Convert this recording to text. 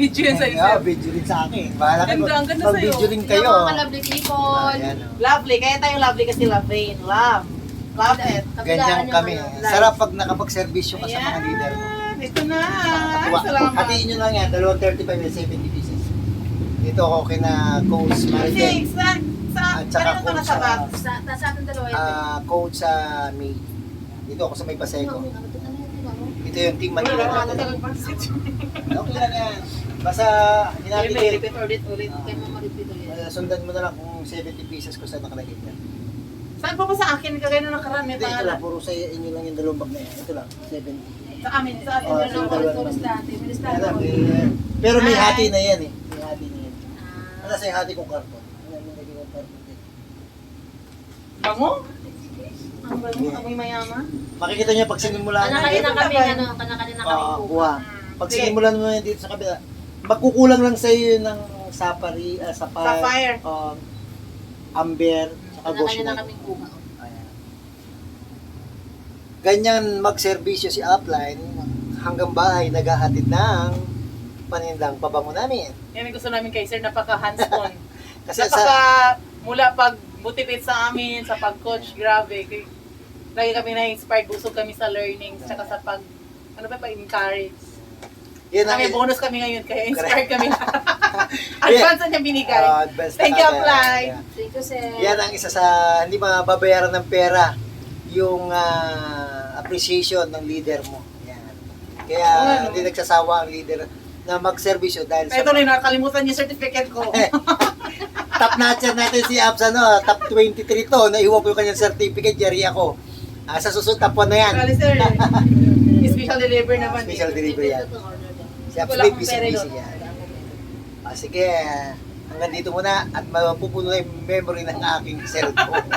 Video yan sa'yo, Yeah, sir. video rin sa akin. Bahala kayo. Ganda, ang ganda Mag-video sa'yo. rin Kayo. kayo. Mga ka-lovely people. Ayan, oh. Lovely. Kaya tayo lovely kasi love in love. Love it. Ganyan kami. Live. Sarap pag nakapag-servisyo ka sa mga leader mo. Ito na. Ay, Tuwa. salamat. Hatiin nyo lang yan, 2.35 and 70 pieces. Dito ako kina Coach Kasi Mariten. sa At saka kanino ka kung nasabat? Sa ating dalawa ito. Coach sa May. Dito ako sa May Paseco. Ito yung team Wala Manila na, natin. natagal-pansit. Okay lang yan. Basta May hinapit repeat ulit. Kaya mamaripid ulit. sundan mo na lang kung 70 pieces ko saan nakalagay yan. Saan pa ba sa akin? Kagaya na nakaraan, may Hindi, ito lang. pangalan. Puro sa inyo lang yung dalawang bag na yan. Ito lang, 70. Sa amin, sa atin. Oh, meron sa ako. dalawa. Tourist dati. May listahan Alam, ako. pero may Ay. hati na yan eh. May hati na yan. Ah. Ano sa yung hati kong karton? Ano yung lagay kong karton dito? Bango? Ang bango, amoy mayaman. Makikita niyo pag sinimulan Kanakanin na kami, Ito, ano, kanakanin na kami po. kuha. Pag Sige. sinimulan mo yan dito sa kabila, magkukulang lang sa iyo ng sapphire, Sapphire. amber, saka Kanakanin goshen. na kami kuha. Ayan. Ganyan magserbisyo si Upline hanggang bahay naghahatid ng panindang pabango namin. Yan ang gusto namin kay Sir, napaka hands-on. Kasi napaka, sa mula pag motivate sa amin, sa pag-coach, grabe. Lagi kami na-inspired, busog kami sa learning, tsaka sa pag, ano ba, pa-encourage. yan ang Kami bonus kami ngayon, kaya inspired kami na. Advance na niya binigay. advance Thank na you, kagad. Apply. Yeah. Thank you, sir. Yan ang isa sa hindi mababayaran ng pera, yung appreciation ng leader mo. Yan. Kaya Ano? hindi nagsasawa ang leader na magserbisyo dahil Ito rin, nakakalimutan yung certificate ko. top notcher natin si Abs, top 23 to, naiwan ko yung kanyang certificate, yari ako. Sa susunod, top 1 na yan. Kali Sir, special delivery naman. Special delivery yan. Si Abs Wala may akong pera busy-busy doon. yan. Sige, hanggang dito muna at mapupuno na yung memory ng aking cellphone.